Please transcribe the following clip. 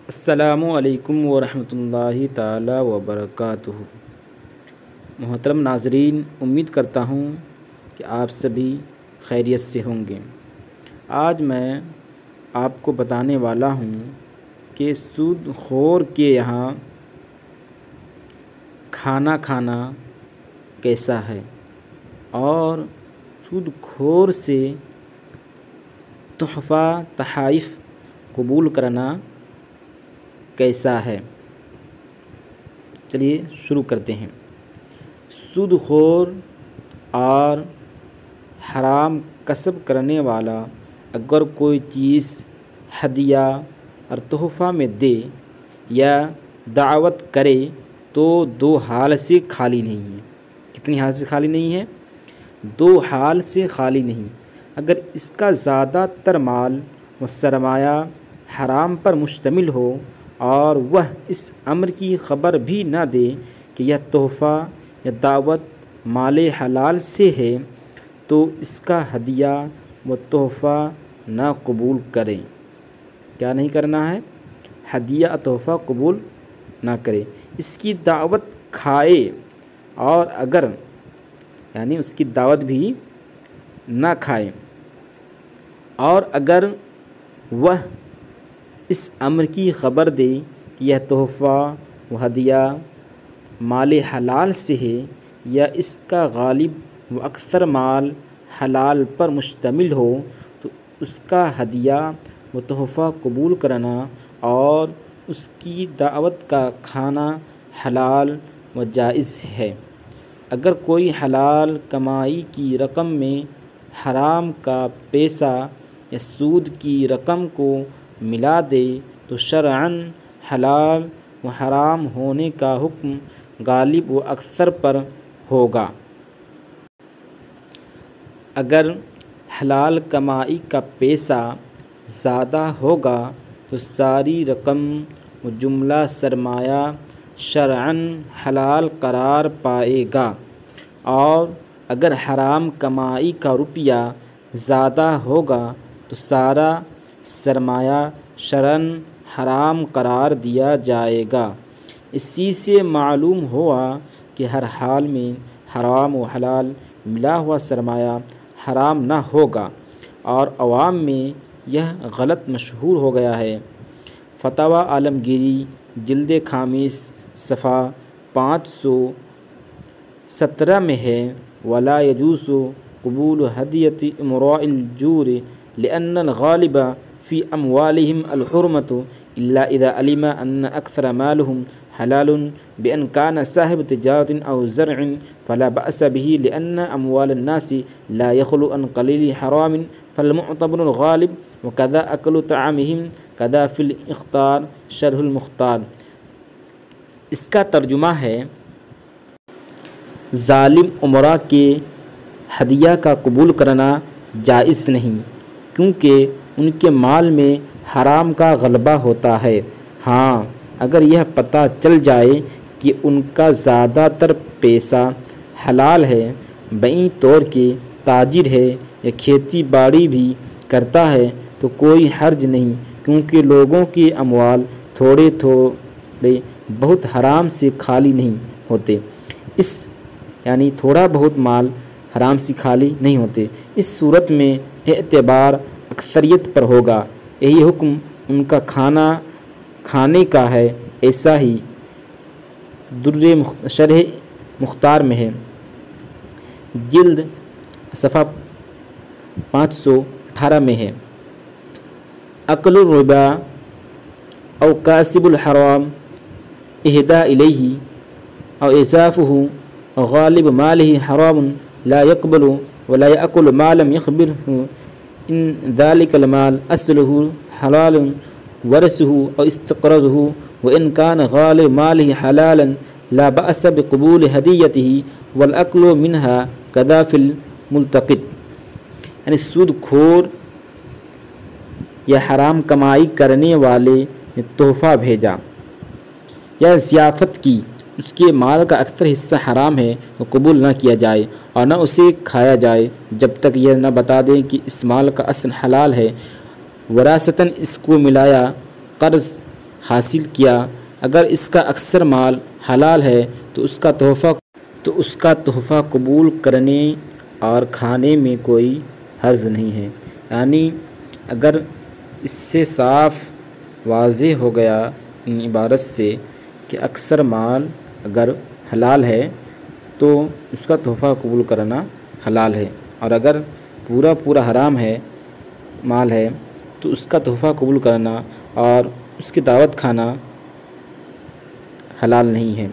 السلام علیکم ورحمۃ اللہ تعالی وبرکاتہ۔ محترم ناظرین، امید کرتا ہوں کہ آپ سبھی خیریت سے ہوں گے۔ آج میں آپ کو بتانے والا ہوں کہ سود خور کے یہاں کھانا کھانا کیسا ہے اور سود خور سے تحفہ تحائف قبول کرنا کیسا ہے۔ چلیے شروع کرتے ہیں۔ سود خور اور حرام کسب کرنے والا اگر کوئی چیز ہدیہ اور تحفہ میں دے یا دعوت کرے تو دو حال سے خالی نہیں ہے۔ کتنی حال سے خالی نہیں ہے؟ دو حال سے خالی نہیں۔ اگر اس کا زیادہ تر مال و سرمایہ حرام پر مشتمل ہو اور وہ اس امر کی خبر بھی نہ دے کہ یہ تحفہ یا دعوت مال حلال سے ہے تو اس کا ہدیہ و تحفہ نہ قبول کریں۔ کیا نہیں کرنا ہے؟ ہدیہ و تحفہ قبول نہ کرے۔ اس کی دعوت کھائے اور اگر اس کی دعوت بھی نہ کھائے اور اگر وہ اس امر کی خبر دے کہ یہ تحفہ و ہدیہ مال حلال سے ہے یا اس کا غالب و اکثر مال حلال پر مشتمل ہو تو اس کا ہدیہ و تحفہ قبول کرنا اور اس کی دعوت کا کھانا حلال و جائز ہے۔ اگر کوئی حلال کمائی کی رقم میں حرام کا پیسہ یا سود کی رقم کو ملا دے تو شرعاً حلال و حرام ہونے کا حکم غالب و اکثر پر ہوگا۔ اگر حلال کمائی کا پیسہ زیادہ ہوگا تو ساری رقم و جملہ سرمایہ شرعاً حلال قرار پائے گا، اور اگر حرام کمائی کا روپیہ زیادہ ہوگا تو سارا سرمایہ شرعاً حرام قرار دیا جائے گا۔ اسی سے معلوم ہوا کہ ہر حال میں حرام و حلال ملا ہوا سرمایہ حرام نہ ہوگا، اور عوام میں یہ غلط مشہور ہو گیا ہے۔ فتاوی عالمگیری جلد خامس صفحہ 517 میں ہے: ولا يجوز قبول هدية امراء الجور لأن الغالب في أموالهم الحرمة إلا إذا علم أن أكثر مالهم حلال بأن كان صاحب تجارة أو زرع فلا بأس به لأن أموال الناس لا يخلو عن قليل حرام فالمعتبر الغالب وكذا أكل طعامهم كذا في الاختار شرح المختار۔ اس کا ترجمہ ہے: ظالم امراء کے ہدیہ کا قبول کرنا جائز نہیں، کیونکہ ان کے مال میں حرام کا غلبہ ہوتا ہے۔ ہاں، اگر یہ پتہ چل جائے کہ ان کا زیادہ تر پیسہ حلال ہے، بعین طور کے تاجر ہے یا کھیتی باڑی بھی کرتا ہے تو کوئی حرج نہیں، کیونکہ لوگوں کے اموال تھوڑے بہت حرام سے خالی نہیں ہوتے۔ تھوڑا بہت مال حرام سے خالی نہیں ہوتے۔ اس صورت میں اعتبار اکثریت پر ہوگا۔ یہی حکم ان کا کھانے کا ہے، ایسا ہی شرح مختار میں ہے، جلد صفحہ 518 میں ہے: اکل الربا او کاسب الحرام اہدا الیہ او اضافہ غالب مالہ حرام لا يقبل ولا يأكل ما لم يخبره ان ذلك المال اصله حلال ورثه او استقرضه وان كان غالب ماله حلالا لا بأس بقبول هديته والاكل منها كذا في الملتقط۔ سود خور یا حرام کمائی کرنے والے نے تحفہ بھیجا یا ضیافت کی، اس کے مال کا اکثر حصہ حرام ہے تو قبول نہ کیا جائے اور نہ اسے کھایا جائے جب تک یہ نہ بتا دیں کہ اس مال کا اصل حلال ہے۔ وراثتاً اس کو ملایا قرض حاصل کیا، اگر اس کا اکثر مال حلال ہے تو اس کا تحفہ قبول کرنے اور کھانے میں کوئی حرج نہیں ہے۔ یعنی اگر اس سے صاف واضح ہو گیا ان عبارت سے کہ اکثر مال اگر حلال ہے تو اس کا تحفہ قبول کرنا حلال ہے، اور اگر پورا حرام ہے مال ہے تو اس کا تحفہ قبول کرنا اور اس کی دعوت کھانا حلال نہیں ہے۔